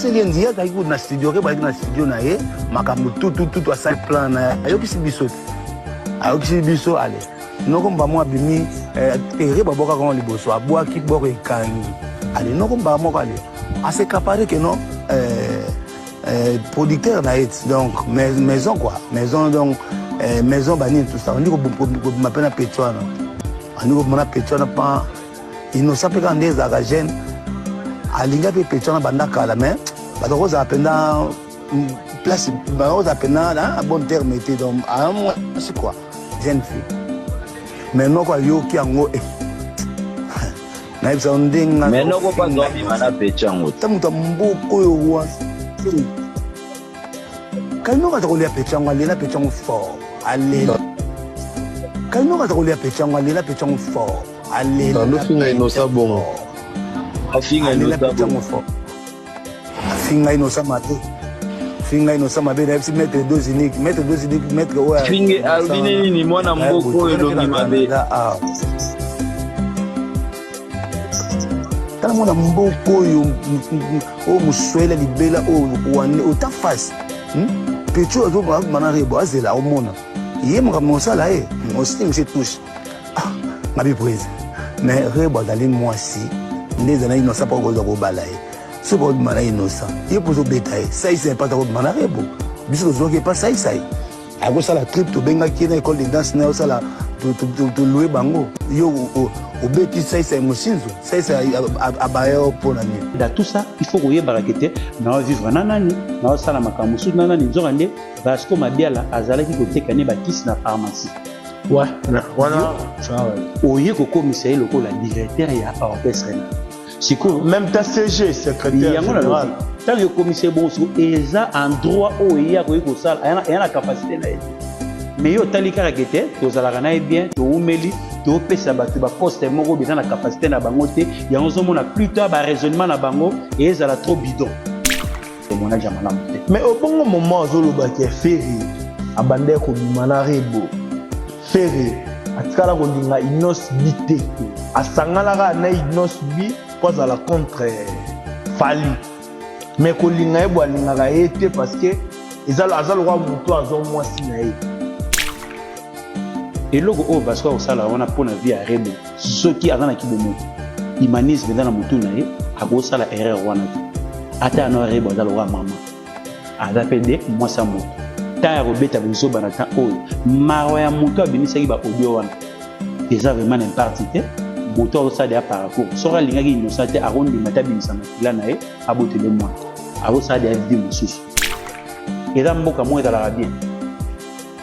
aseli ndia ta ku na studio ke ba na studio na ye makambo tout à sa plan na yo kisi biso ayokisi biso ale noko mba mo abimi tere baboka ko liboso abwaki boko ekangi ale noko mba mo ale assez capable que non producteur na it donc maison quoi maison donc maison bani tout ça on dit que m'appelle Petouana on dit que mon Petouana pas innocent pe quand des agagènes alinga pe Petouana banda kala mais ba ko za penda place ba ko za penda un bon terme était donc à moi c'est quoi jeune fille mais non quoi yo ki ango na ibsa ndinga mais non ko pas zombie mana Petouana tamuta mboko yo wa Kalino ka takolia Petouana lela Petouana fort allez Kalino ka takolia Petouana lela Petouana fort allez no finga inosa bon afinga inosa bon finga inosa mabe finga inosa mabe na mettre deux uniques mettre ouais finga albine ni mwana mboko elongi mabe tala mwana mboko yo o muswele libela o wane o ta face Petouana zo mana rebo azela o mona yemaka mosala e aussi monsieur touche ngabi prise mais rebo dali mwasi ndeza na sa pas ko balaye ce ko mana innocent il pour betaye ça il c'est pas ko mana rebo biso zo ke pas ça a go sala trip to benga ki na école de danse na sala to louer bango yo au beti ça c'est musinzo ça c'est abayo pour nani dans tout ça il faut koyeba rakete na vivre nanani na sala makambo su nanani nzongande parce que mabiala azalaki ko tekane bakisi na pharmacie ouais voilà oye ko commissaire lokola directeur ya orchestre siko même ta CG secrétaire général tant que commissaire bon eza en droit oya ko sala yana capacité na mais yo talika rakete to zalaka na bien to umeli to pesa bato ba poste moko bien na capacité na bango te ya on mona plutôt ba raisonnement na bango et ezala trop bidon et mon âge malamu te mais au bon moment zoloba ki Ferry abande ko bimana rebo Ferry atikala ko linga inos bité asangala na inos bi pour à la contre Fali mais ko linga ebo linga ka été parce que ezala azalo kwa mutu azo mwasi na ye et logo o parce que au sala on a pour la vie à rebo ceux qui azana ki bomo humanisme dans la mutu na ye ago sala erreur wana ata na rebo azalo wa mama azapede moi ça moto ta robeta biso banata o mawa ya mutu abinisaki ba audio wana déjà vraiment n'importe moto au sala par rapport sora lingaki innocent te arondi mata binisa makila na ye abotele moi ago sala de vie mususu et là mboka moi dans la bien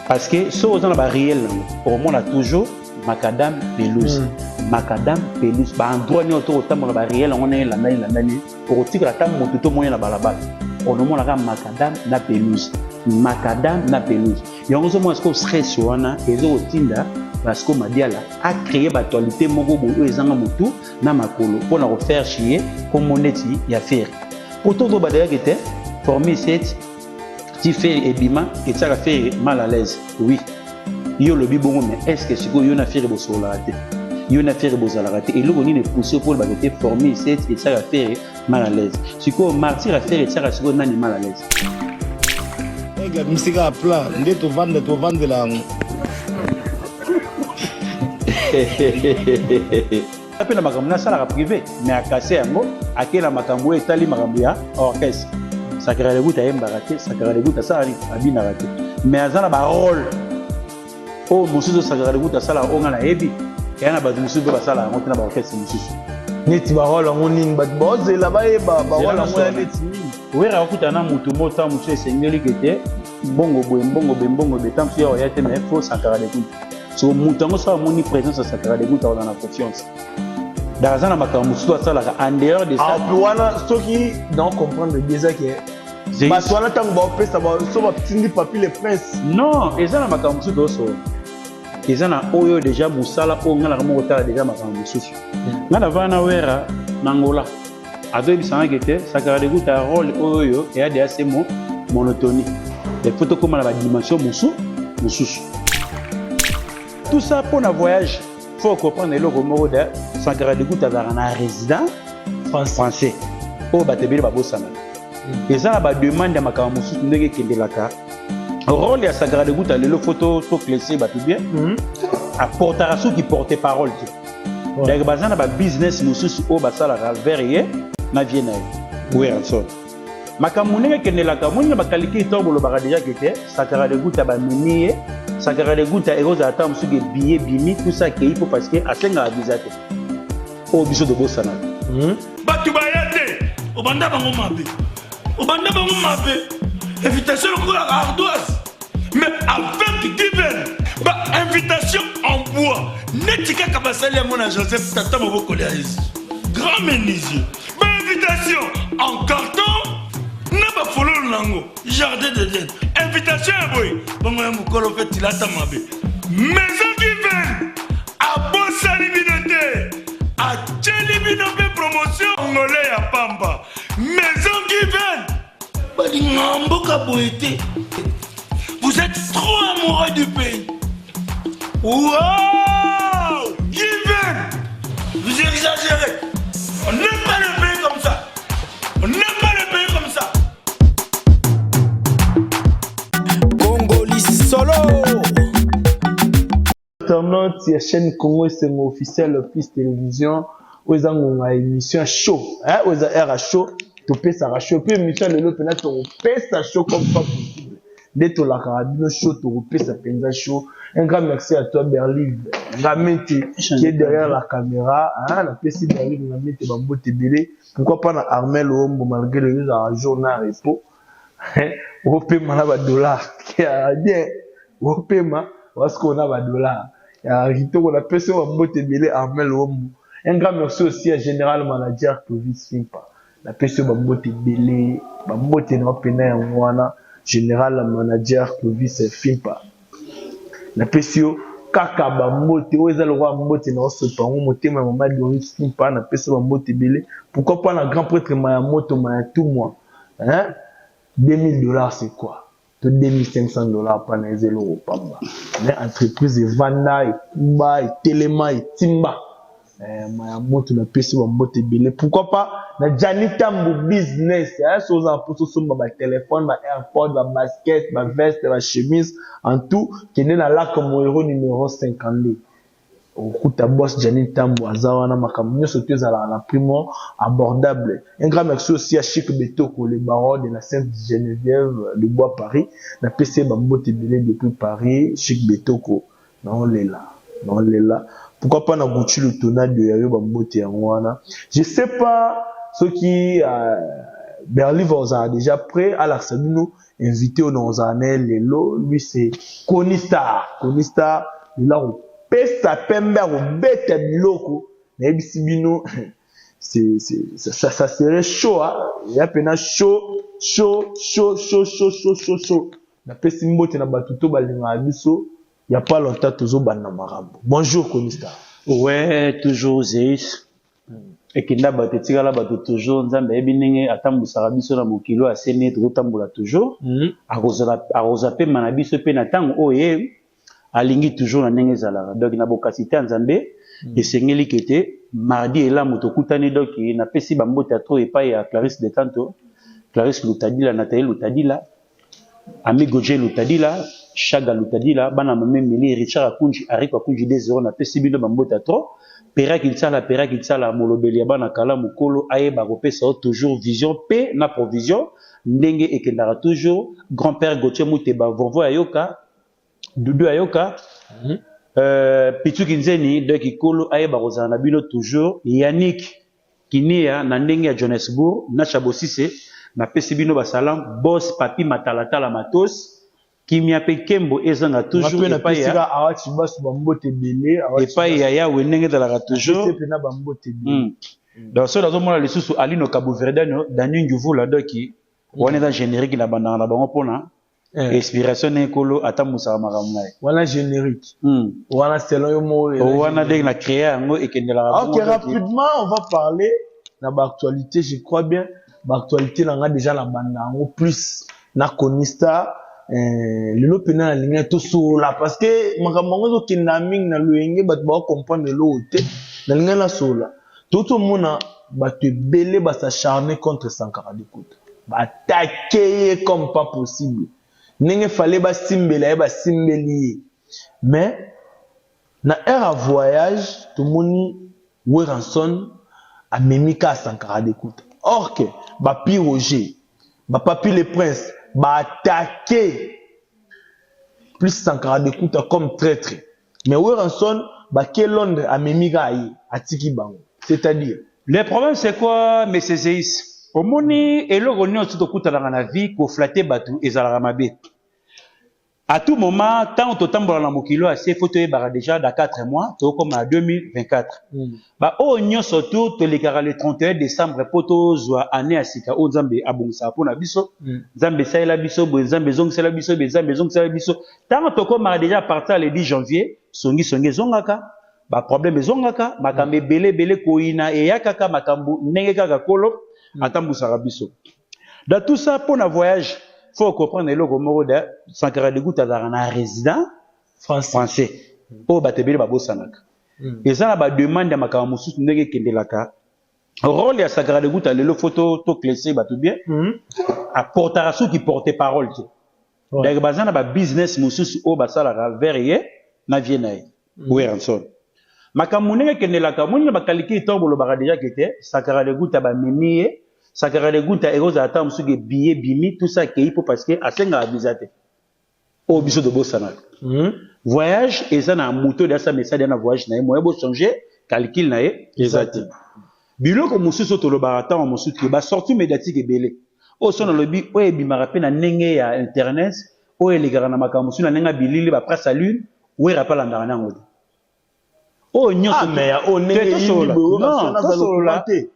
parce que ce aux gens réel pour moi on a toujours macadam pelouse macadam pelouse ba endroit ni autour autant on a réel on est la nani pour tirer la table moto to moyen na balabala on a la macadam na pelouse et on se moi ce que stress wana et zo tinda parce que Madiala a créé l'actualité moko bo ezanga motu na makolo pour la refaire chier comme moneti ya faire autant de badaya qui était formé cette qui fait ebima et ça fait mal à l'aise oui yo le bibongo mais est-ce que siko yo na faire bo solate yo na faire bo zalarate et lo ni ne pousser pour ba été formé cette et ça fait mal à l'aise siko martyr à faire et ça siko nani mal à l'aise et la musique à plat ndeto vendre la appelle la makambo na sala privé mais à casser yango akela makambo etali makambo ya orchestre Sakara de Gouta aime baraté, Sakara de Gouta ça abina raté. Mais azana ba rôle. Oh monsieur Sakara de Gouta ça la on a ebi. Et ana ba monsieur ba ça la on na ba orchestre monsieur. Neti ba rôle on ning ba boze la ba e ba rôle on neti. Oui rakuta na mutu mota monsieur sengeli kete bongo bongo betam sur ya te mais faut Sakara de Gouta. So mutango ça moni présence à Sakara de Gouta on a confiance. Darazana makambo so ça la en dehors de ça. Wana soki non comprendre déjà que Baswana tango ba pesa ba so ba tindi papi le prince. Non, ezana makambo so doso. Ezana oyo déjà musala o ngala mo kotala déjà makambo so. Ngala vana wera nangola. Ado bisanga kete Sakara de Gouta rôle oyo et a des assez monotonie. Les photos comme la dimension musu. Tout ça pour un voyage. Faut comprendre le logo moro de Sakara de Gouta dans un résident français. Oh batebele babosana. Et ça, la demande à ma camarade, c'est que Kendelaka. Rôle à Sagrada Gouta, le photo, tout classé, tout bien. Apporter à ceux qui portent parole. Donc, il y a un business, nous sommes au Bassala, verrier, na vienne. Oui, ça. Ma camarade, Kendelaka, moi, je qualité de le barrage déjà qui était, Sagrada Gouta, mini, Sagrada Gouta, et Rose attend, sur des billets, bimi, tout ça qui est pour parce que à 5 ans, à 10 ans. Au biseau de Bossana. Batubayate, au banda bango mabe. Au banda bango mabe. Invitation à ardoise. Mais avec divers. Invitation en bois. Netika Kabasali à mon Joseph Tata Moboko Léaïs. Grand menuisier. Invitation en carton. N'a pas follow lango. Jardin de Dieu. Invitation à boy. Bon, on m'a fait tilata mabe. Maison divers. À Bossali Minoté. A Tchelibinope promotion angolais à Pamba. Maison Given. Vous êtes trop amoureux du pays. Wow! Given. Vous exagérez. On n'aime pas le pays comme ça. On n'aime pas le pays comme ça. Congolais solo. Internaute, la chaîne Congo c'est mon officiel Plus Télévision. Où ils ont une émission show. Hein? Où ils ont un show. Tu peux ça show. Puis émission de l'autre peut-être tu peux ça show comme pas possible. Dès que la carabine show, tu peux ça penza show. Un grand merci à toi Berlin. Gamete qui est derrière la caméra. Hein? La PC Berlin Gamete Bambo Tebele. Pourquoi pas na Armel Ombo malgré le journal repos. Au paiement là $. Qui a bien. Au paiement parce qu'on a $. Il y a Rito qu'on appelle ça Bambo Tebele Armel Ombo. Un grand merci aussi à Général Manager Clovis Fimpa. La personne Bambo Tebele, Bambo Tenopena Wana, Général Manager Clovis Fimpa. La personne Kaka Bambo Teo, ils ont le roi Bambo Tenoso Pango, Motema Maman Doris Fimpa, la personne Bambo Tebele. Pourquoi pas la grand prêtre Mayamoto Mayatou moi? Hein? $2000 c'est quoi? $2500 pas les euros Pamba. Mais entreprise de Vanda, et Kuba, et Telema, et Timba. Mayamoto na pesi wa mbote belé. Pourquoi pas na Janita Mbu business. Sur un poste sur ma téléphone, ma AirPod, ma basket, ma veste, ma chemise, en tout, qui est là là comme héros numéro 52. Au coup ta boss Janita Mbu azawana makamyo sauter à la primo abordable. Un grand merci aussi à Chic Betoko, le baron de la Sainte Geneviève de Bois Paris. Na pesi wa mbote belé depuis Paris, Chic Betoko. Non les là. Non les là. Pourquoi pas na Gucci le tonal de Yayo Bambote Yangwana? Je sais pas ceux qui Berlin va déjà prêt à l'Arsenal invité au Nozanel Lelo. Lui c'est Konistar. Konistar il a au pesta pembe au bête biloko. Na ebisibino c'est ça serait chaud hein. Il y a peine chaud. Na pesi mbote na batuto balinga abiso. Il n'y a pas longtemps, toujours Banamarambo. Bonjour, Konista. Ouais, toujours Zeus. Et qui n'a pas été là, toujours, Nzambe, Ebinenge, Atambu Sarabiso, na Mokilo, à Séné, Rotambula, toujours. À Rosape, Manabiso, Penatang, Oye, Alingi, toujours, na Nengezalara. Donc, na Bokasité, Nzambe, et Sengeli, qui était, mardi, et là, Motokutani, donc, il n'a pas si Bambo Teatro, et pas, il y a Clarisse Detanto, Clarisse Loutadila, Nathalie Loutadila, Ami Godje Loutadila, Chaga Loutadila, Bana Meli, Richard Akunji, Arik Akunji, 2-0, na Pessibino Bambo Teatro, Pera Kilsala, Molobeli, Bana Kala, Mukolo, Aye, Barope, ça toujours vision, P, na provision, Ndenge et Kendara toujours, grand-père Gauthier Mouteba, Vovo Ayoka, Doudou Ayoka, Pitu Kinzeni, de Kikolo, Aye, Barozana Bino toujours, Yannick, Kinia, Nandenge à Johannesburg, Nachabosise, na Pessibino Basalam, Boss, Papi, Matalata, Matos, Kimia Pekembo, Ezanga toujours, et pas ya, et pas ya, Wenenge de la toujours, dans ce moment-là, les sous Alino Cabo Verdano, Daniel Ndjouvo, la doki, on est dans le générique, la bande, la bande, pona, inspiration, Nekolo, Atamusa Maramai. Voilà générique. Voilà, c'est le mot. Voilà, dès que la créé, et qu'il ne l'a ok, rapidement, on va parler de l'actualité, je crois bien. L'actualité, on a déjà la bande, en plus, na Konista, le lot pénal à ligne tout sur là, parce que, makamango qui naming na luenge, bat ba comprendre l'autre, na ligne la sur là. Tout le monde, bat te belé, bat s'acharner contre Sankara d'écoute. attaquer comme pas possible. N'enge fallait ba simbela ba simbeli. Mais na era voyage tout moni Weranson a memika Sankara d'écoute. Or que ba Pi Roger, ba Papi le Prince ba attaquer plus Sankara d'écoute comme traître. Mais Weranson ba ke Londres a memika yi atiki bango. C'est-à-dire le problème c'est quoi, mais c'est Zéis. Au moni et le rognon tout au dans la vie pour flatter batou et zalaramabe. À tout moment, tant au tambour la mokilo a ses photos bara déjà dans 4 mois, tout comme à 2024. Bah au nyon surtout te les le 31 décembre poto zoa année à sika o Nzambe abongisa pour na biso. Nzambe sa la biso, Nzambe zong sa la biso, Nzambe zong sa la biso. Tant to comme déjà partir le 10 janvier, songi zongaka. Ba problème zongaka, makambe belé koina et yakaka makambu nenge kaka kolo. Atambu Sarabiso. Dans tout ça, pour un voyage, il faut comprendre le logo de Sankara de Gouta un résident français. Pour batebele babo sanaka. Et ça, la demande à Makamusu nege kendelaka. Rôle à Sankara de Gouta, le photo, tout classé, tout bien. À Portarasu qui portait parole. D'ailleurs, bazana ba business musus au basala verrier, na viennaï. Weranson. Makamunenge kendelaka, moni ba kaliki tombo lo bara déjà qui était, Sankara de Gouta ba mimié. Sankara de Gouta et Rosa Atam sur des billets bimi tout ça qui est pour parce que à 5 ans abusate au biso de Bossana voyage et ça na moto de ça message na voyage na moi beau changer calcul na exact bilo ko mususu to lo barata o mususu ki ba sortie médiatique belé o sona lobi o e bimara pe na nenge ya internet o e ligara na makamusu na nenga bilili ba presse lune o e rapala ndana ngodi. Oh, ah, mais oh,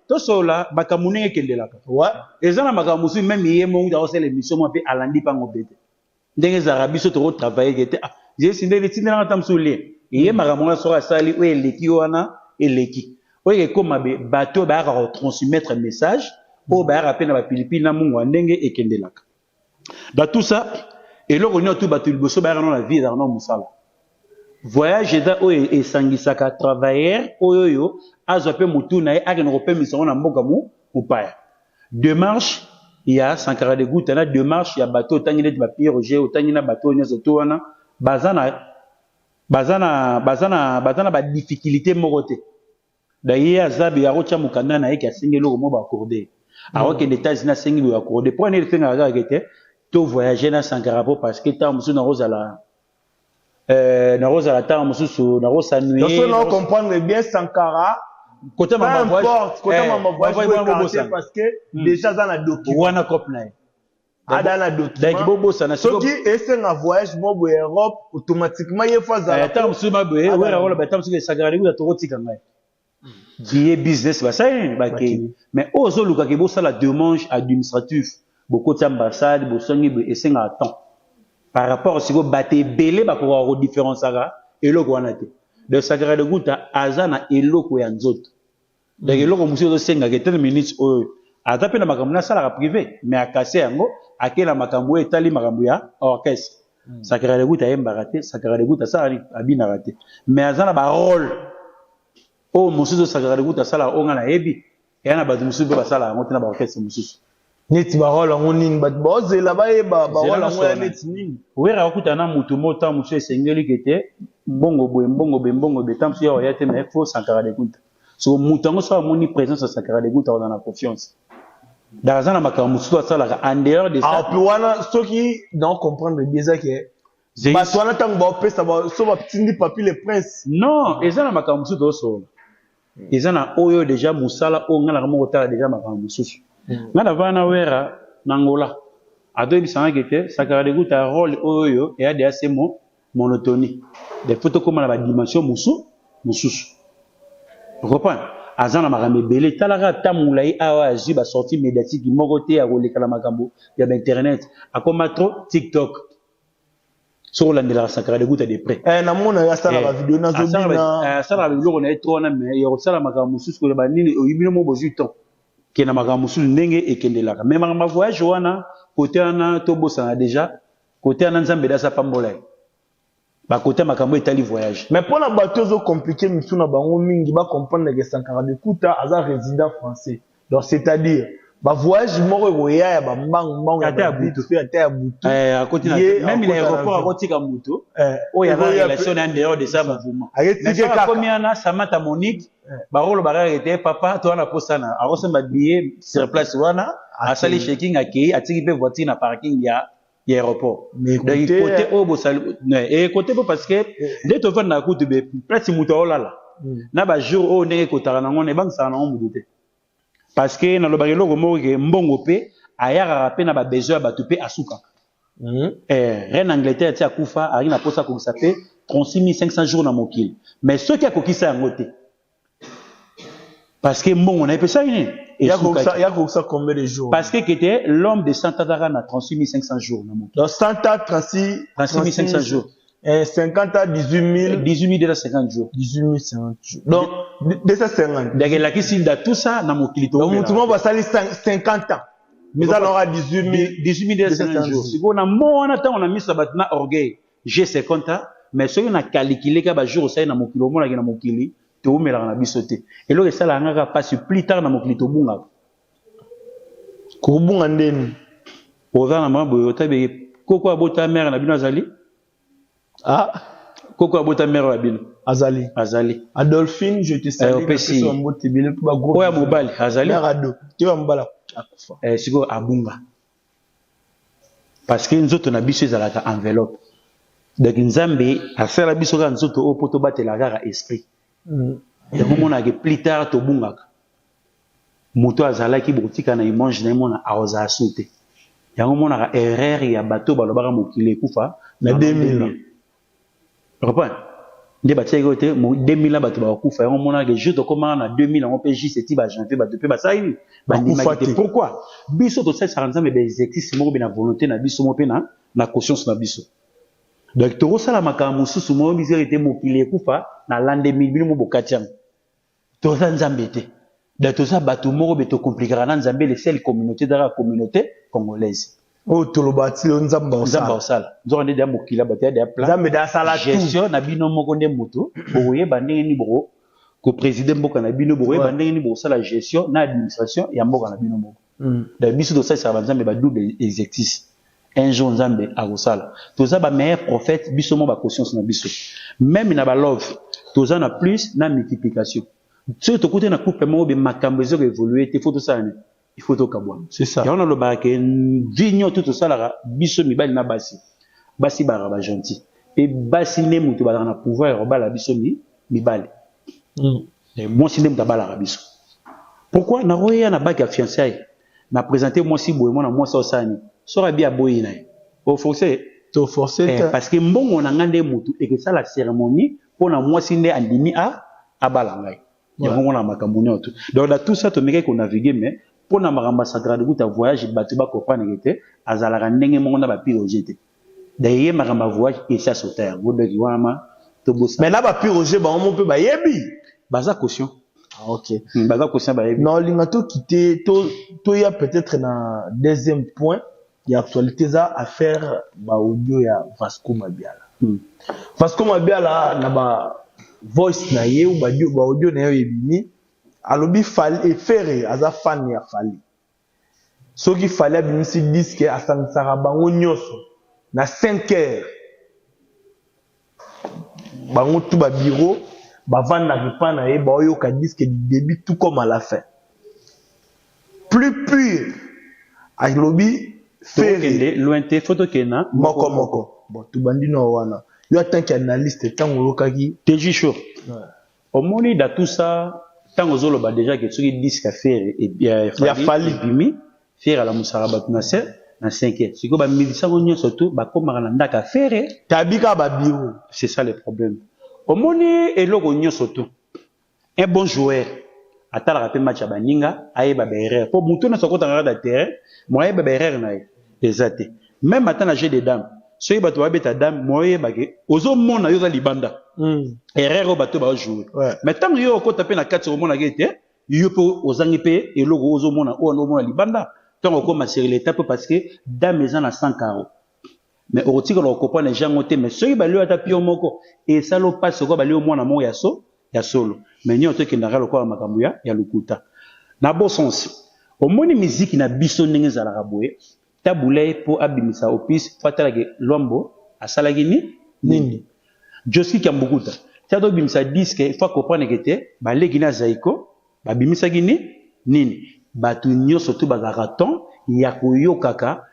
tout cela, bakamunenge kendelaka. Ouais. Et ça, na bakamusu même hier, mon gars, c'est l'émission moi pe alandi pa ngobete. Ndenge zarabi so to travailler gete. Ah, j'ai sindé les tindela tam soulé. Hier makamona sora sali o eleki wana eleki. O ye comme bateau ba transmettre message, o ba rappeler na ba Philippines na mungu ndenge ekendelaka. Dans tout ça, et le rognon tout batu le bosso ba na la vie dans musala. Voyage et sangisaka travailleur oyoyo azope mutuna e ake nope mission na mboka mu upaya. Démarche il y a Sankara de Gouta na démarche il y a bateau tangine de papier Roger otangina bateau nyoso to wana bazana ba difficulté morote. D'ailleurs azabi ya rocha mukanda na eke asengelo mo ba accorder. Alors que les États-Unis asengelo accorder. Pour ne faire nga gete to voyager na Sankara parce que ta musu na rozala na rosa la temps mususu na rosa nuit donc on comprendre bien Sankara côté ma voyage parce que déjà dans la document wana cop na dans la document donc bobo sana so qui est un voyage mobo Europe automatiquement il faut ça temps mususu ma boye wala wala ba temps mususu Sankara libu to rotika ngai qui est business ba ça ba ke mais ozo luka ke bo ça la demande administratif beaucoup d'ambassades bo songi bo esenga temps par rapport à ce que baté belé ba pouvoir redifférencer ça et le guanate de Sankara de Gouta azana eloko ya nzoto donc eloko monsieur de senga que 10 minutes atape na makambo na sala privé mais akase yango akela makambo etali makambo ya orchestre Sankara de Gouta yemba raté Sankara de Gouta ça abina raté mais azana ba rôle oh monsieur de Sankara de Gouta sala onga na yebi et na ba monsieur ba sala ngo tina ba orchestre monsieur neti barola ngonini bat boze la ba barola ngoya neti nini wera okutana mutu mota musu esengeli kete mbongo be tamsi ya yate mais faut Sankara de Gouta so mutango so amoni présence à Sankara de Gouta on a confiance dans makambo musu sala en dehors de ça ah puis wana soki donc comprendre bien ça que batwana tango ba pesa ba so ba tindi papi le prince non ezana makambo musu do so ezana oyo déjà musala o ngala mo kotala déjà makambo musu na vana wera nangola ado bisanga kete Sankara de Gouta rôle oyo et a des assez monotonie des photos comme la dimension musu vous comprenez azana makambe belé talaka tamulai awa ji ba sortie médiatique mogoté a roleka la makambo ya internet akoma trop TikTok sur la de la Sankara de Gouta de près na mona ya sala la vidéo na zobina sala la vidéo na etro na mais ya sala makambo musu ko ba nini oyibino mo bojuto qui na makambo musu ndenge ekendelaka mais makambo voyage wana côté ana to bosana déjà côté ana Nzambe da sa pambola ba côté makambo etali voyage mais pour la bateau zo compliqué misu na bango mingi ba comprendre que Sankara de Gouta aza résident français donc c'est-à-dire ba voyage moko koya ya ba mbangu Ata ya butu. ata ya butu À côté même l'aéroport à côté de Moto. Oh, il y a une relation en dehors de ça mouvement. Mais ça combien na Samantha Monique ba rolo ba était papa toi na posana. A rose ma billet sur place wana a sali checking a ki a tiki pe voiture na parking ya aéroport. Donc côté au bosal et côté parce que dès to na côté be place Moto là. Na ba jour o ndenge kotaka na ngone bang sa na mudote. Parce que na lobaki loko moko ke mbongo pe ayaka rapé na ba besoin ba tupé asuka. Reine Angleterre tia kufa ari na posa ko sapé 36500 jours na mokili. Mais ceux qui a kokisa yango te. Parce que mbongo na epesa ini. Il y a ça combien de jours? Parce que était l'homme de Santa Tara na 36500 jours na mokili. Donc Santa 36500 jours. 50 à 18 250 jours. 50 jours. Donc 250. Donc la qui da tout ça na mokili to. Donc tout le monde va salir 50 ans. Mais alors à 250 jours. Si on a moins temps on a mis ça batna orgueil. J'ai 50 ans mais ceux qui na calculé ka ba jour ça na mokili o mona na mokili to omela na bisoté. Et là ça la ngaka passe plus tard na mokili to bunga. Ko bunga ndeni. Oza na mabo yotabe koko abota mère na bino azali. Ah, Koko abota mère wabino. Azali. Adolphine, je te salue. Opesi. Oya mobali, Azali. Rado. Tu vas mbala. Siko abunga. Parce que nzoto na biso ezalaka enveloppe. Donc nzambe asala biso ka nzoto o poto batela kaka esprit. Yango mona ke plus tard to bungaka. Moto azalaki botika na imange na mona aoza asote. Yango mona ka erreur ya bato balobaka mokile kufa na 2000. Reprends. Des bâtiments côté 2000 là bato ba kufa yango mona ke juste comment na 2000 on peut juste ti ba janvier bato pe ba ça ini ba ndimaki. Pourquoi biso to 740 mais des exercices mo be na volonté na biso mo pe na conscience na biso. Donc to sala makambo susu mo bizerité mokile kufa na l'an 2000 bino mo bokatiam. To za nzambete. Donc to za bato mo be to compliquera na nzambe les seules communautés dans la communauté congolaise. Oh tolobati nzamba osala nzo ndé mokila batia de plan nzambe da sala gestion na bino moko nde moto boye bandenge ni bro ko président mboka na bino boye bandenge ni bo sala gestion na administration ya mboka na bino moko da biso do ça va nzambe ba double exercice un jour nzambe akosala toza ba meilleur prophète biso mo ba conscience na biso même na ba love toza na plus na multiplication ce to côté na couple mo be makambo ezo évoluer te faut to ça il faut au Kabouan. C'est ça. Et on a le bac vigno tout ça là biso mibali na basi baraba gentil et basi ne mutu ba na pouvoir robala biso mibali. Et moi si ne mutu bala biso. Pourquoi na roya na bac à fiançailles na présenter moi si boye moi na moi ça osani sera bien boye na au forcé to forcé parce que mbongo na ngande mutu et que ça la cérémonie pour na moi si ne andimi a balangai. Il y a vraiment la makambo tout. Donc dans tout ça to meke ko naviguer mais pour na maramba sagrade kuta voyage bato ba comprendre que azalaka ndenge mongo na ba piroger te d'ailleurs maramba voyage et ça sauter ngodoki wama to bossa mais là ba piroger ba on peut ba yebi baza caution OK baza caution ba yebi non lingato quitter to ya peut-être na deuxième point il y a actualité ça à faire ba audio ya Vasco Mabiala Vasco Mabiala na ba voice na ye ou ba audio na ye ebimi alobi fali efere aza fan ya fali soki fali abimisi disque asangisaka bango nyonso na 5 heures bango tout ba bureau bavandaka epa na ye baoyoka disque du début tout comme à la fin plus pur alobi fere loin te photo kena moko bon tubandi no wana yo atanki analyste tango lokaki teji chaud au moni da tout ça tant aux autres déjà que ceux qui disent qu'à faire et bien fali bimi faire à la musaraba na 5 heures si ko ba médecin on surtout ba comme na ndaka faire tabika ba bureau c'est ça le problème au moni et logo nyo surtout un bon joueur atala rapé match ba ninga aye ba erreur pour mutu na sokota ngara da terrain moye ba erreur na exact même atana jeu de dames soki bato babeta dame moyeba ke ozomona yo za libanda erreur bato ba jouer mais tant yo okota pe na kati omona ke te yo po ozangi pe eloko ozomona o omona libanda tant okoma sur l'étape parce que dame eza na 100 carreaux mais okotika lo comprendre les gens te mais soki ba lio ata pio moko et ça lo passe ko ba lio mona mo ya solo mais nyo to ke ndaka lo ko makambo ya lukuta na bon sens au moni musique na biso ndenge za la raboué tabulay pour abimisa opis fatala ke lombo asala gini nini Joski Kambukuta tado bimisa disque il faut comprendre que te ba legina zaiko ba bimisa gini nini batu nyoso tu ba raton ya koyokaka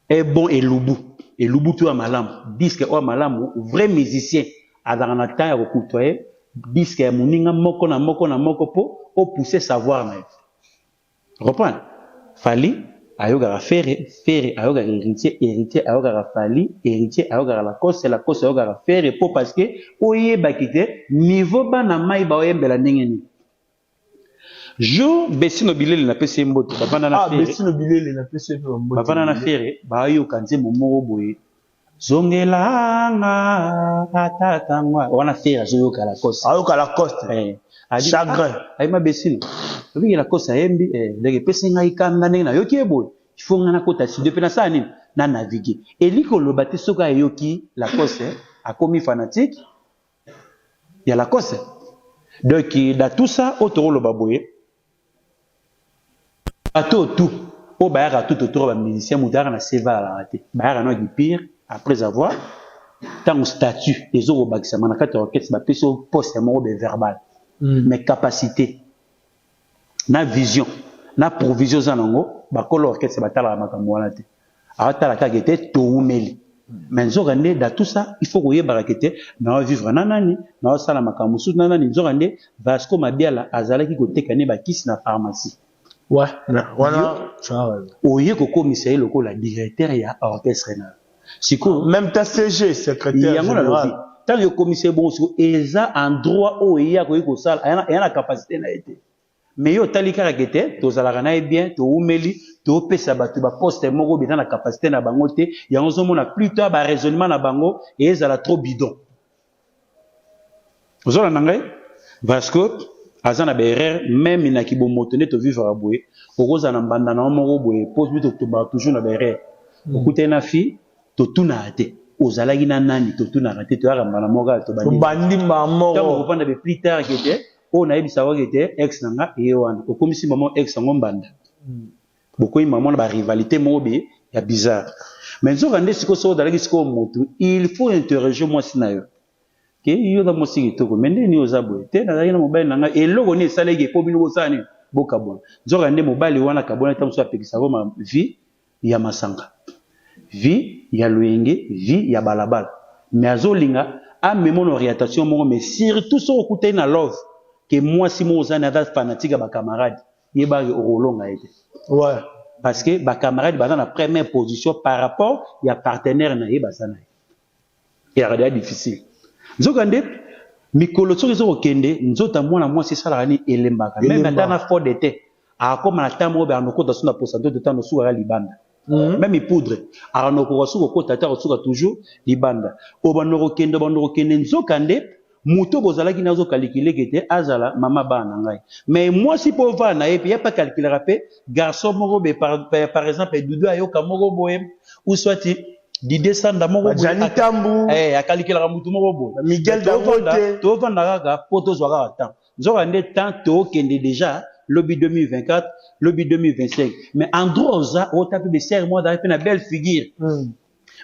est bon et lubu tu a malam disque o malamu vrai musicien adana temps ya kokutoye disque ya muninga moko na moko po o pousser savoir na reprendre fali ayoga faire ayoga héritier ayoga fali héritier ayoga la cause ayoga faire po parce que oye bakite niveau bana mai ba oyembela ndenge Jo Bessino Bilele na pese mboto bavanda na fere Bessino Bilele na pese mboto bavanda na fere ba yo kanze momoro boye zongelanga atatangwa wana fere zo yo kala kosa chagrin ayima Bessino obi la kosa yembi ndenge pese ngai kanda ndenge na yoki boye ifonga na kota si depuis na sa nini na naviguer eliko lobate soka yoki la kosa akomi fanatique ya la kosa donc dans tout ça autour le baboye Ato tout, au bayara tout autour de musicien moudara na seva la raté. Bayara no pire après avoir tant statut les autres bakisa manakata orchestre ba peso poste mo be verbal. Mais capacité na vision na provision zanango ba kolo orchestre batala makambo wana te. Ata la kagete to umeli. Mais nzogande dans tout ça il faut koye barakete na vivre nanani na sala makambo sou nanani nzogande Vasco Mabiala azalaki ko tekane ba kisi na pharmacie. Ouais, voilà. Oye koko miseye loko la directeur ya orchestre na. Siko même ta CG secrétaire général. Tant que commissaire bon siko eza en droit oye ya ko sala ayana capacité na été. Mais yo talika rakete to zalaka na bien to umeli to pesa batu ba poste moko beta na capacité na bango te ya nzo mona plus tard ba raisonnement na bango et ezala trop bidon. Ozola nangai Vasco azana berere même na kibomoto ne to vivre à boye okoza na mbanda na moko boye pose to tomba toujours na berere okute na fi to tuna ate ozalaki na nani to tuna ate to ara mbana moko to bandi mamo to kopanda be plus tard kete o na yebisa wa kete ex nanga e wana okomisi maman ex ngo mbanda bokoyi maman na ba rivalité mobe ya bizarre mais nzo rande siko so dalaki siko moto il faut interroger moi sinayo ke yo da mosiki toko mende ni ozabo te na na mobile nanga eloko ni salege po bino bosani bokabona nzoka nde mobile wana kabona tamso apekisa ma vie ya masanga vie ya luenge vie ya balabala mais azolinga a memon orientation mo mais surtout so okutai na love que moi si mo ozana da fanatique ba camarade yeba ke orolonga ete ouais parce que ba camarade ba dans la première position par rapport ya partenaire na yeba sana et radio difficile nzokande mikolo soki zo kende nzota mwana mwasi sala ni elembaka même atana fort d'été akoma na tambo be anokota suna posa de temps no suka libanda même poudre anoko suka kota ta suka toujours libanda obanoko kende nzokande muto bozalaki nazo calculer kete azala mama bana ngai mais moi si pauvre na epi ya pas calculer rapé garçon moko be par exemple Doudou ayoka moko boye ou soit Dide Sanda moko Jani Tambu akalikela mutu moko bo Miguel Dangote to vanda kaka poto zwaka temps nzoka nde temps to kende déjà lobby 2024 lobby 2025 mais en droit za o tape be serre moi dans une belle figure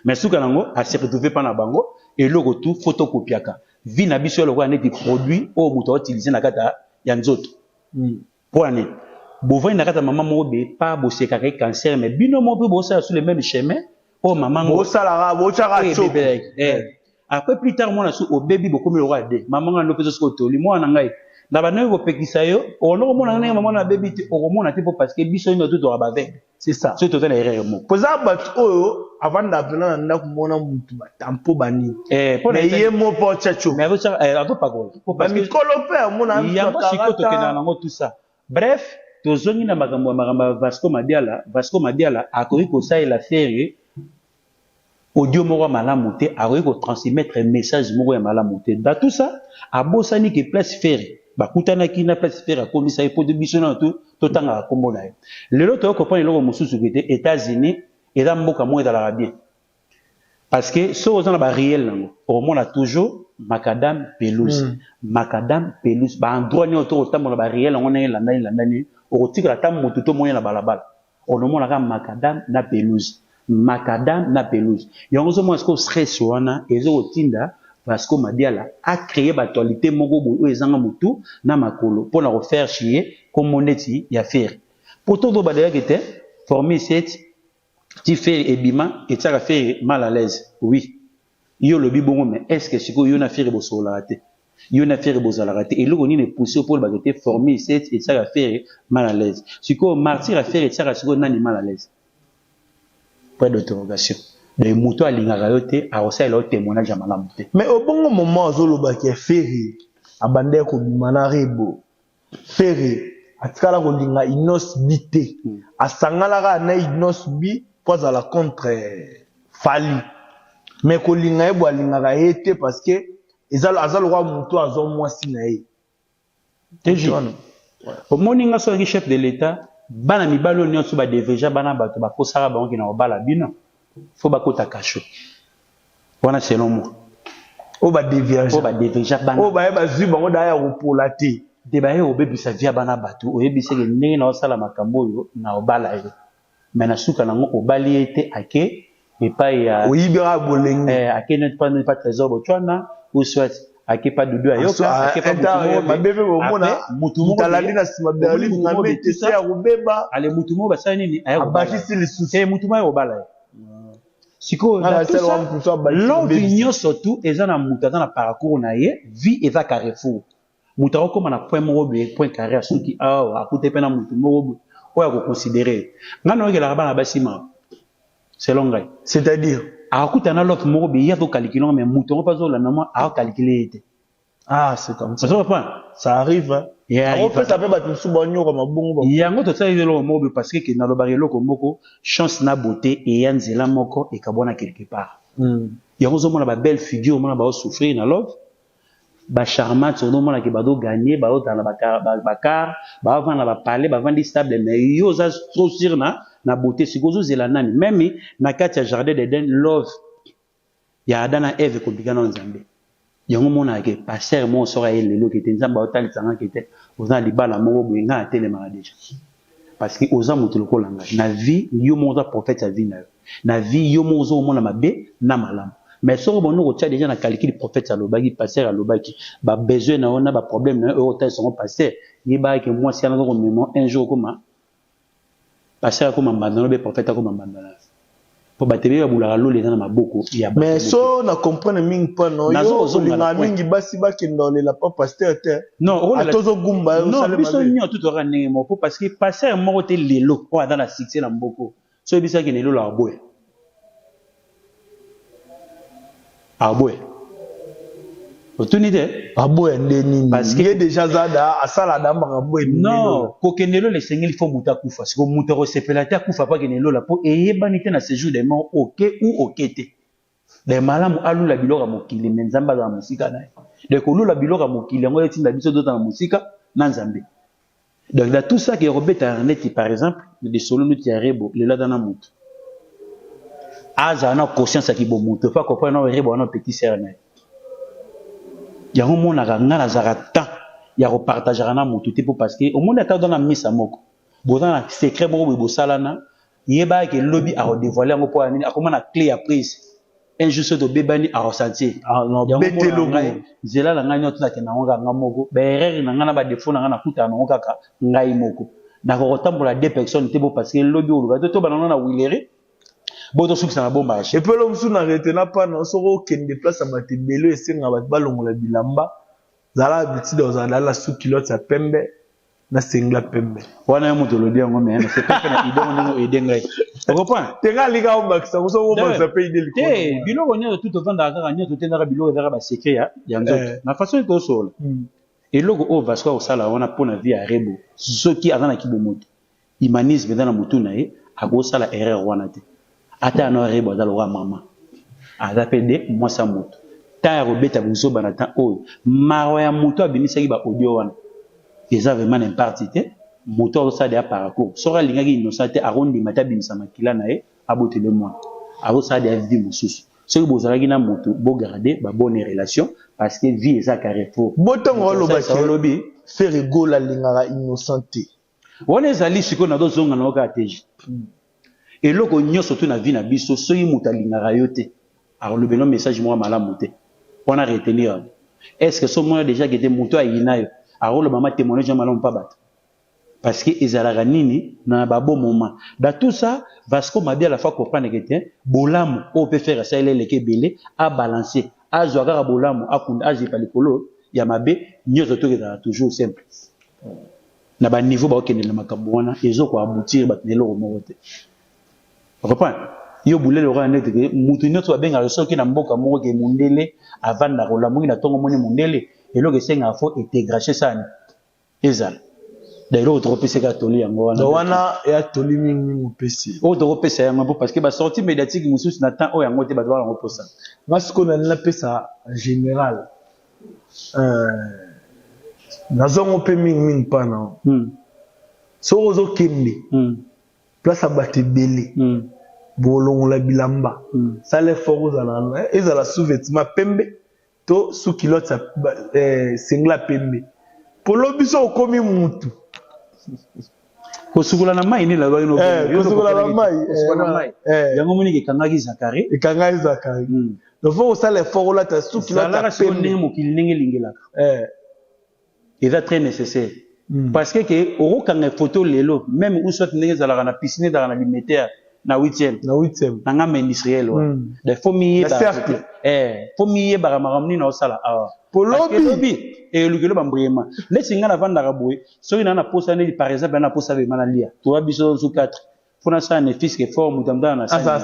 mais suka nango a se retrouver pas na bango et loko tout photocopiaka vi na biso loko ane di produit o muto utiliser na kata ya nzoto point bovoi na kata maman moko be pas boseka ka cancer mais bino mo pe bosa sur le même chemin. Oh maman après plus tard moi au baby beaucoup me roi de maman no peso ko toli moi na ngai na ba no pekisa yo ono mona na maman na baby ti o mona ti parce que biso ino tout ba avec c'est ça c'est tout na erreur mo poza bat oyo avant d'appeler na kumona mutu batampo bani mais yé mo po chacho mais vous ça pas quoi parce que kolope mona yango sikoto kena nango tout ça bref tozongi na makambo Vasco Mabiala akoki ko sa la faire audio moko malamu te akoki ko transmettre message moko ya malamu te dans tout ça abosani ke place faire bakutanaki na place faire akomisa epo de biso na to tanga kombo na ye lelo to comprendre loko mususu ke te États-Unis eza mboka mo ezalaka bien parce que so ozana ba réel nango omona toujours macadam pelouse ba endroit ni to otambola ba réel ngo na landani okotika ata moto to moyen na balabala onomonaka macadam na pelouse macadam na pelouse yango zo moi est-ce stress wana ezo kotinda parce que Madiala a créé l'actualité moko boyo ezanga mutu na makolo pour la refaire chier comme moneti ya faire pourtant do badaya kete former cette ti faire ebima et ça faire mal à l'aise oui yo lobi bongo mais est-ce que siko yo na faire bosola raté yo na faire bozala raté et loko ni ne pousser pour ba kete former cette et ça faire mal à l'aise siko martyr à faire et ça siko nani mal à l'aise point d'interrogation les moutons à l'ingarayote à aussi le témoignage à madame. Mais au bon moment zoloba qui est ferré abandé ko bimana rebo ferré atikala ko linga inos bité asangala ka na inos bi pour la contre fali mais ko linga ebo linga ka été parce que ezalo azalo wa muto azo mwasi na ye tejono au moninga so chef de l'état bana mibalo nyonso ba deveja bana bato ba kosara ba ngina obala bino faut ba kota kacho wana selon moi o ba deveja bana o ba ba zuba ngo da ya kopola te de ba ye obebisa via bana bato oyebise ke ndenge na osala makambo yo na obala ye mais na suka nango obali ete ake epa ya oyibira bolenge ake ne pas trésor botwana ou soit ake pas dudu ayoka ake pas mabebe bomona mutumo talandi na sima berlin ngame tese ya rubeba ale mutumo basala nini abakisi lisusi mutumo ya obala siko l'opinion surtout eza na mutata na parcours na ye vie eza carrefour mutako koma na point moko be point carré soki akute pena mutumo oya ko considérer ngana okela bana basima selon ngai c'est-à-dire akuta na l'autre moko be ya to calculer mais mutako pas zo la na moi a calculer ete c'est comme ça ça arrive on fait ça peut battre sous bonyo comme bongo yango to ça ezelo moko parce que na lobarelo ko moko chance na beauté et yanzela moko e kabona quelque part yango zo mona ba belle figure mona ba souffrir na love ba charmante zo mona ke ba do gagner ba dans la bakar ba vendre ba parler ba vendre stable mais yo za trop sur na beauté sikozo zela nani même na kati ya jardin d'Eden love ya Adana Eve ko bigana nzambe yango mona ke passer mo sora ele lo ke nzamba otali tsanga ke te oza libala mo bwenga atele ma déjà parce que oza mutu lokolanga na vie yo mo za prophète ya vie na vie yo mo zo mona mabe na malamu mais soro bono ko tia déjà na calcul prophète ya lobaki passer ya lobaki ba besoin na ona ba problème na eux hôtel sont passer yeba ke moi si ana ko mémoire un jour comment passer comme abandonner be prophète comme abandonner pour battre ba bulaka lo leza na maboko ya mais so na comprendre mingi pa no yo linga mingi basi ba kendole la pas pasteur te non atozo gumba non biso nyo tout aura ndenge moko parce que passer moko te lelo o dans la succès na mboko so bisa ke lelo la boye Opportunité. Parce qu'il y a déjà Zada, à Salada, non, Kokenelo, les seigneurs, il faut mouta koufa. Si vous moutez recépelateur, koufa pas Kenelo la peau, et banité na séjour des morts, ok ou ok te. Les malams, alou la bilora mokili, menzamba dans la musique, de kolou la bilora mokili, on est la biso dans la musique, nanzambe. Donc, dans tout ça qui est Robert Arnett, par exemple, des solos nous tirerebo, les là dans la moute. Aza, on a conscience à qui bon moute, pas qu'on prenne un rebo, on a petit cerné. Yango mona nga na zarata ya ko partager na mutu te parce que au monde ata dans la misa moko boza na secret moko bo salana yeba ke lobby a dévoiler ngo po ani akoma na clé à prise un juste de bebani a ressentir non bete logo zela la ngani otuna ke na nga moko ba erreur na ngana ba défaut na ngana kuta na kaka ngai moko na ko tambola deux personnes te bo parce que lobby o ba to banana na wilere boto succès na bomba et puis l'homme sous na retena pas non soko ken déplace à matebelo et senga ba balongola bilamba zala bitide ozala la sous kilote ya pembe na sengla pembe wana mutu lo dia ngome na c'est pas que na idongo ngo edengai tu comprends tenga lika o bakisa ko soko ba sa paye de liko te biloko nyo tout vanda kaka nyo tout tendaka biloko za ba secret ya nzoto na façon ko solo et logo o vasco o sala wana pona vie ya rebo soki azana kibomoto humanisme dans la mutu na ye ako sala erreur wana te ata na rebo za lowa mama azapede moi sa moto ta robeta buzo banata oyo maro ya moto abimisaki ba audio wana eza vraiment n'impartité moto ça de parcours sora lingaki innocente arondi mata bimisa makila na ye abotele moi abo ça de vie mususu ce que bozalaki na moto bo garder ba bonne relation parce que vie eza carrefour botongo lobi faire rigola lingaka innocente On est allé sur qu'on a d'autres zones en OKTJ. Et là, on y a surtout na vie na biso, soyi mutalinga rayote. Alors, le message, moi, malamoute. On a retenu. Est-ce que ce moment déjà été mouto à Inayo? Alors, le maman témoigne, j'ai mal pas battre. Parce que ezalaka nini na ba bon moment. Dans tout ça, Vasco m'a dit à la fois comprendre que tiens, bolamu on peut faire ça il est belé à balancer, à jouer bolamu à kunda à pas le polo, ya mabe nyozo to que toujours simple. Na ba niveau ba okende na makambo wana ezo ko aboutir ba tenelo mote. Reprend. Yo boulé le roi net que mutu nyoto ba benga soki na mboka moko ke mundele avant na rola mungi na tongo moni mundele et lo que senga fo intégration ça. Ezal. D'ailleurs, autre PC catholique en Rwanda. Rwanda et catholique mingi PC. Autre PC en parce que ba sortie médiatique mususu na temps o yango te ba doit en reposa. Parce qu'on a la pesa en général. Nazongo pe mingi pana. So ozo kembe. Place à battre belé. Bolong la bilamba. Ça les fort za na. Ils la sous-vêtement pembe to sous culotte singla pembe. Polo biso komi mutu. Kosukula na mai ni la ba ino. Kosukula na mai. Yango moni ke kangaki Zakari. E kangaki Zakari. Donc faut ça les fort là ta sous culotte la pembe mo kilinenge lingelaka. Et ça très nécessaire. Parce que au kanga photo lelo même où soit ndenge zalaka na piscine dans la limitaire na 8e. Na 8e. Na ngam industriel wa. De faut mié ba. Faut mié ba maramni na osala. Polobi et le bambriema les singa na vanda raboué so ina na posa ne par exemple na posa be manalia to abiso zu 4 fona sa ne fils que forme tamda na sa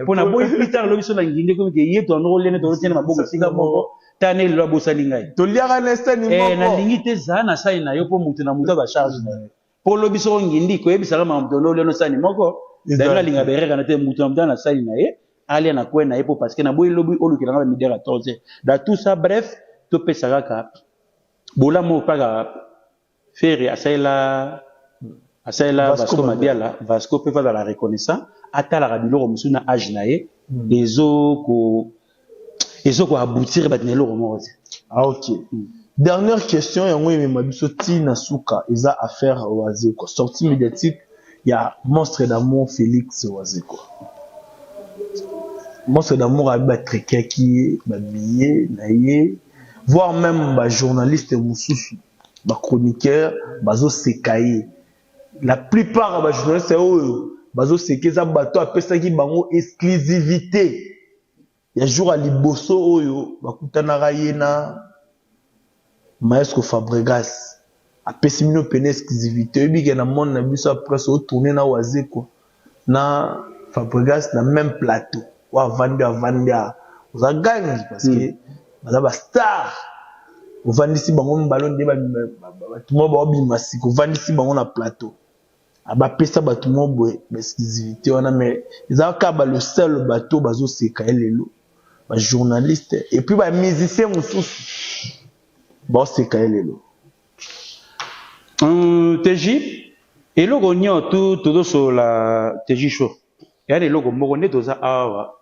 pona boy peter lo biso na nginde ko ke yeto no lene to tene mabongo singa moko tane lo bosa lingai to liaka nesta ni moko na lingite za na sa ina yo po mutu na mutu ba charge na polo biso ngindi ko ebisa la mamdo lo leno sa ni moko da linga bereka na te mutu tamda na sa ina ye ali na kwena yepo parce que na boy lobi olukira na midera 14 da tout ça bref to pesaka bolamo paga faire asaila Vasco Madiala Vasco peut faire la reconnaissance atala rabilo musuna age nae ezo ko aboutir batnelo romoze. Ah OK. Dernière question yango yema biso tina suka eza affaire Wazeko sortie médiatique il y a monstre d'amour Félix Wazeko. Monstre d'amour a battre qui ba billet naie voire même ba journaliste mususu ba chroniqueur bazo sekaye la plupart ba journalistes oyo bazo sekeza bato apesa ki bango exclusivité ya jour à liboso oyo bakutana yena Maestro Fabregas apesi mino pene exclusivité bige na monde na biso après so tourner na Wazeko na Fabregas na même plateau wa vanda za gang parce que bazaba star ovandisi bango ballon de batumo ba obimasi ovandisi bango na plateau aba pesa batumo boy exclusivité wana mais ezaka ba le seul bateau bazo seka lelo ba journaliste et puis ba musicien mususu ba seka lelo TJ et logo nyo tout sur la TJ show ya le logo moko ne doza awa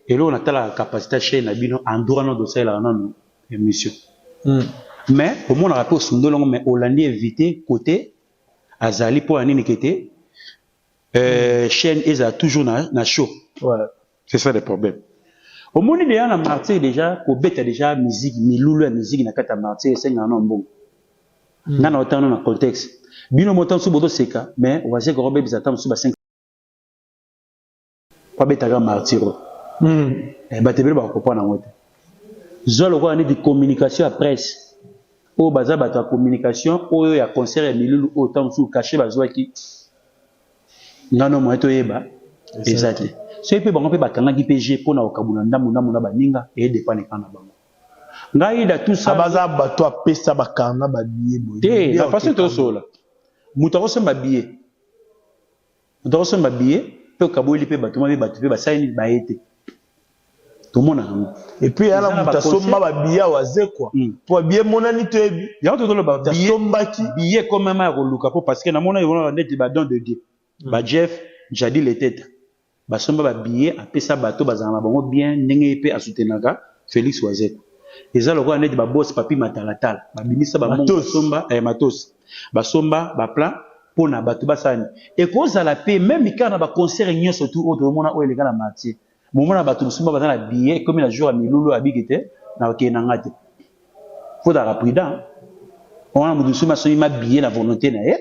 et là on a la capacité chez Nabino en droit de dossier là non émission mais pour moi on a rapport sur ndolongo mais Hollandi invité côté azali pour anini kete chaîne est toujours na show ouais c'est ça le problème au monde déjà na martyr déjà ko beta déjà musique milulu musique na kata martyr c'est ngana mbongo ngana otano na contexte bino motan su bodo seka mais waze ko robe bizatam su ba 5 pas beta ga martyr batebele bakopana ngote zolo ko ani di communication à presse o baza bato communication oyo ya concert ya milulu autant sous caché bazwaki ngano moto yeba exact so pe bango pe bakanga ki PG pona okabula ndamu na baninga et dépend kana bango ngai da tout ça baza bato apesa bakanga ba billet boy te la façon to sola mutaro semba billet pe okabuli pe bato ma pe ba saini ba été tout le monde et puis il y a la mutation ba billet Wazeko pour billet monani to ebi ya to le ba billet comme même à koluka parce que na mona yona net ba don de Dieu ba Jeff jadi les têtes ba somba ba billet apesa bato bazana bango bien ndenge pe asutenaka Félix Wazeko eza lokwa net ba boss papi matalatala ba binisa ba mongo somba matos ba somba ba plan pour na bato basani et cause à la paix même quand na ba concert nyo surtout autre mona o elenga na martyr moment na bato musuma bazana billet comme la jour à milulu abigete na ok na ngate faut d'être prudent on a musuma so ma billet la volonté na ye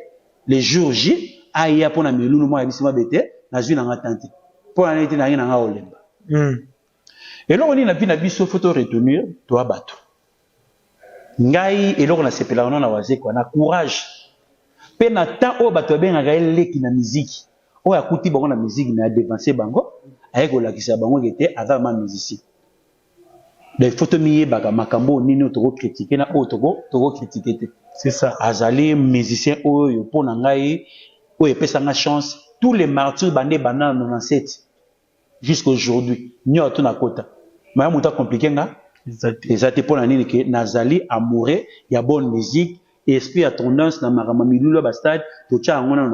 les jours J aya pour na milulu moi abisima bete na zui na ngate pour na été na ngina nga olemba et là on est na bi na biso photo retenir toi bato ngai et là on a sepela on a wazé quoi na courage pe na temps o bato bengaka eleki na musique o akuti bango na musique na dévancer bango ayeko lakisa bango gete aza ma musicien les photos miye baka makambo nini otoko critiquer na otoko critiquer te c'est ça azali musicien oyo pona ngai o epesa nga chance tous les martyrs bandé banana 97 jusqu'à aujourd'hui nyoto na kota mais muta compliqué nga exactement pona nini ke nazali amoureux ya bonne musique esprit à tendance na marama milulu ba stade to cha ngona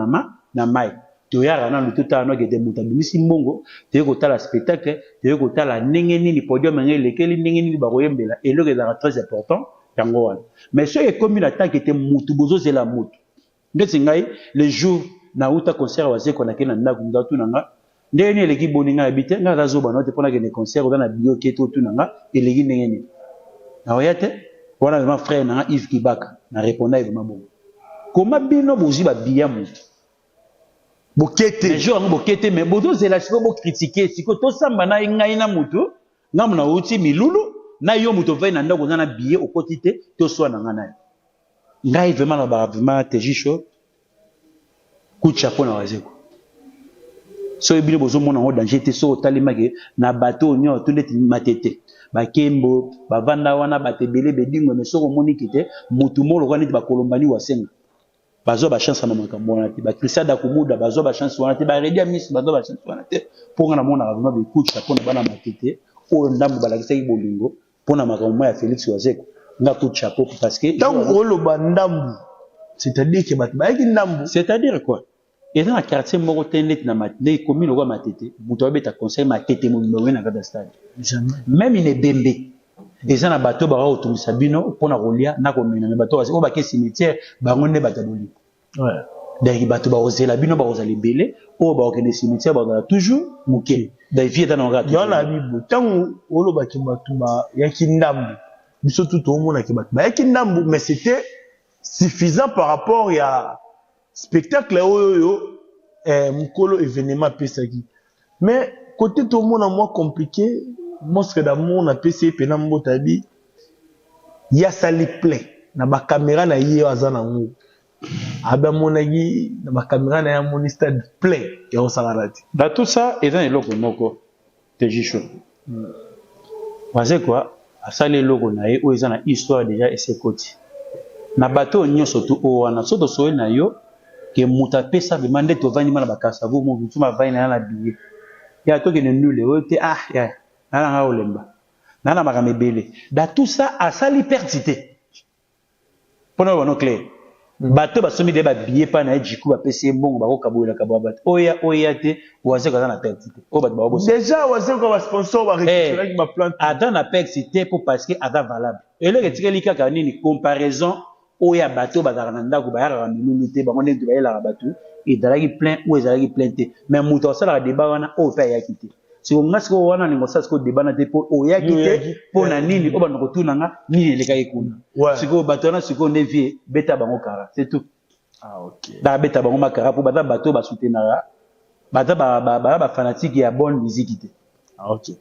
na mai to yara na lututa no gede mutabimisi mbongo te ko tala spectacle te ko tala ndenge nini podium ngele keli ndenge nini ba koyembela et le est très important yango wana mais ce est comme une attaque était mutu bozo zela mutu ndeti ngai le jour na uta concert wa zeko na kena ndaku ndatu nanga ndenge eleki boninga habite nga razo bana te pona kene concert oza na bio keto tu nanga eleki ndenge nini na oyate wana ma frère na Yves Kibaka na répondre vraiment bon comment bino bozi ba biya mutu bokete mais jour ngo bokete mais bozo zela siko bo critiquer siko to samba na ngai na mutu ngamu na uti milulu na yo mutu vai na ndako na biye okotite to so na ngana ngai vraiment na ba vraiment tejicho kucha pona wazeko so ebile bozo mona ngo danger te so talimake na bateau nyo to ndeti matete bakembo bavanda wana batebele bedingo mesoko moni kite mutu molo kwa niti bakolombani wasenga bazo ba chance na makambo wana te ba Chrisada kumuda bazo ba chance wana te ba redia miss bazo ba chance wana te pour na mona vraiment be kucha pona bana matete o ndambu balakisa bolingo pona makambo ya Félix Wazeko nga kucha po parce que tant oloba ndambu c'est-à-dire que batba ki ndambu c'est-à-dire quoi et dans la quartier moko tenet na matete commune ko matete muto abeta conseil matete mo ngwe na kada stade jamais même une bembe eza na bato ba otumisa bino pona kolia na komena na bato o ba ke cimetière bango ne bataboli ouais d'ailleurs bato ba ozela bino ba ozali belé o ba okene cimetière ba toujours muke d'ailleurs vie dans ngata yona bibo tant oloba ki bato ba yaki ndambu biso tout au monde ki bato ba yaki ndambu mais c'était suffisant par rapport à spectacle oyo mukolo événement pesaki mais côté tout le monde moins compliqué monstre d'amour na PC pena mbotabi ya sali plein na ba caméra na yé azana ngo aba monagi na ba caméra na ya moni stade plein ya osagarati dans tout ça et dans eloko moko tejicho wazekwa asali eloko na ye o ezana histoire déjà et c'est côté na bateau nyoso tu o wana soto soe na yo que muta pesa demande to vani mala bakasa vo mo tuma vai na la billet ya to ke nule o te ya na nga olemba na makamebele da tout ça a sali pertité pona wono clair bato basomi de ba billet pa na jiku ba pesa mbongo ba ko kabola kababa oya te waze ka na pertité o ba bo déjà waze ko ba sponsor ba récupérer ma plante ada na pertité pour parce que ada valable et le retikeli kaka nini comparaison oya bato bazarana ndako bayaka milulu te bango ndenge bayela bato et dalaki plein ou ezalaki plein te mais muto sala débat wana o pa ya kité si on a ce qu'on a négocié ce qu'on débat na te po oya kité po na nini o bana ko tunanga nini leka ikuna si ko bato na si ko nevie beta bango kara c'est tout ah OK da beta bango makara po bata bato ba soutenara bata ba fanatique ya bonne musique te ah OK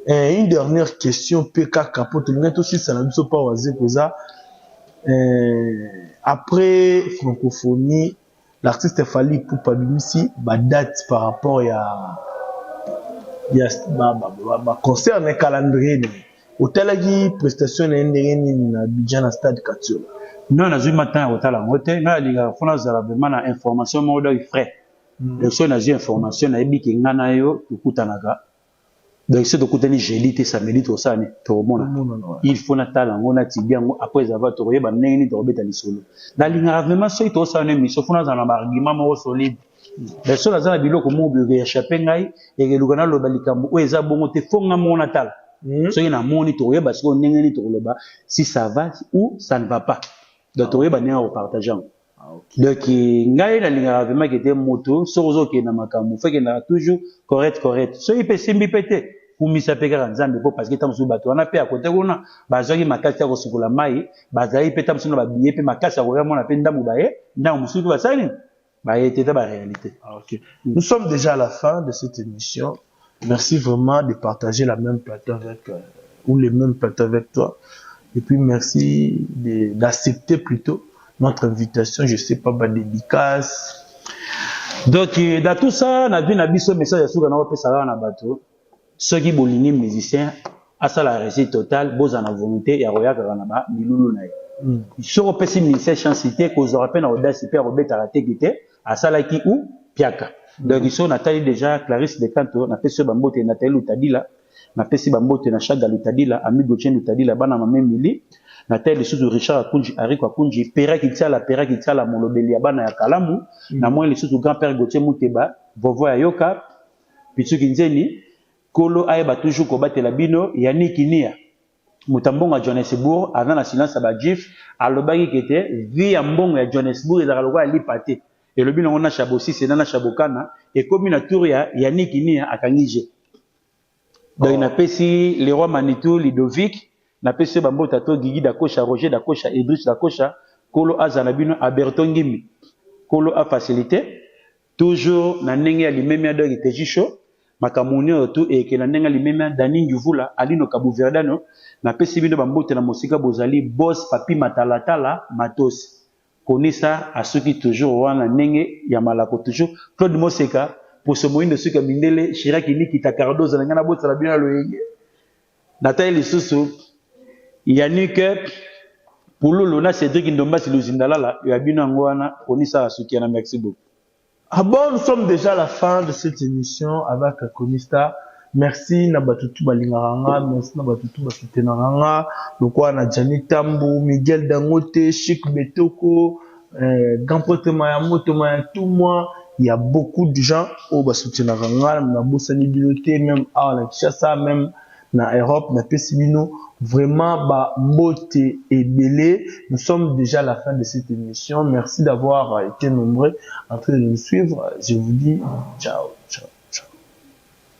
une dernière question PK Capote ngento si ça na biso pa waze koza après francophonie l'artiste Fally Ipupa bimisi ba date par rapport à concert na calendrier otalaki prestation na ndenge nini na Abidjan na stade Katiola non na zui matin otala ngote na linga fona zala vraiment na information mo do frais donc so na zui information na ebiki ngana yo tukutanaka donc c'est de kutani jeudi te samedi to sane to mona il faut na tala ngona tibiango après avoir to yeba ndenge ni to beta lisolo na linga vraiment so to sane mi so fona zala argument mo solide mais so na biloko mo bi échapper ngai et ke lukana lo balikambo o eza bongo te fonga mona tala so ina moni to yeba so ndenge ni to loba si ça va ou ça ne va pas donc to yeba ndenge o partager Donc ngai na linga vraiment qui était moto sozo ke na makamu fait que na toujours correct so il peut simbi pété pour misa peka nzambe po parce que tamsu bato wana pe à côté kuna bazaki makasi ya kosukola mai bazali pe tamsu na babiye pe makasi ya koya mona pe ndamu baye na musuku basali baye tete ba réalité. Ok. Nous sommes déjà à la fin de cette émission. Merci vraiment de partager la même plateau avec ou les mêmes plateaux avec toi. Et puis merci d'accepter plutôt notre invitation, je sais pas, ma dédicace. Donc, dans tout ça, on a vu un message sur le bateau. Ceux qui sont les musiciens, à ça la réussite totale, vous en avez volonté, il y a rien à milulu naï. Sur le PC ministère chancité, qu'on aura peine à audace, et à Robert Arate qui était, à ça là qui ou, Piaka. Donc, ils sont Nathalie déjà, Clarisse Decanto, n'a fait ce bambote, Nathalie Lutadila, n'a fait ce bambote, n'a chaga Lutadila, Ami Gauthier Lutadila, Bana Mamé Mili. Nathalie les sous Richard Akunji, Ariko Akunji, Pera qui tient la Molobeli Abana ya Kalamu, na moi les sous grand-père Gauthier Mouteba, Vovo Ayoka, Pitsu Kinzeni, Kolo Aeba toujours Kobate Labino, Yannick Inia, Mutambonga Johannesburg, avant la silence Abadjif, Alobagi qui était, vie à Mbongo à Johannesburg et Zagaloga Lipate. Et le bino on a Chabosi, c'est dans la Chabokana, et comme une tour Yannick Inia à Kangije. Donc il a pesi les rois Manitou, Ludovic, na pese bambo tato Gigi Dakocha, Roger Dakocha, Idriss Dakocha, Kolo Azanabino, Alberto Ngimi. Kolo a facilité. Toujours, na nenge alimemia de Tejicho, Makamuni tout et que na nenge alimemia Dani Njuvula, Alino Kabuverdano, na pese bino bambo te na Mosika Bozali, Boss Papi Matalatala, Matos. Konisa à ceux qui toujours wana nenge Yamalako toujours. Claude Moseka, pour ce moyen de ceux qui mindele, Shirakini qui ta cardoze, na ngana bota la bien le Nathalie Lisusu, Yannick, pour l'Olona, Cédric Ndomba, c'est le Zindalala, il y a bien un goana, on y ça à ceux qui en a, merci beaucoup. Ah bon, nous sommes déjà à la fin de cette émission avec Konista. Merci Nabatutu Balingaranga, merci Nabatutu Basutenaranga, donc on a Gianni Tambo, Miguel Dangote, Chic Betoko, Gampote Mayamoto Maya, tout moi, il y a beaucoup de gens au Basutenaranga, Nabosani Biloté, même à la Kinshasa, même na Europe, na Pessimino, vraiment, Mbote et Belé. Nous sommes déjà à la fin de cette émission. Merci d'avoir été nombreux en train de nous suivre. Je vous dis ciao.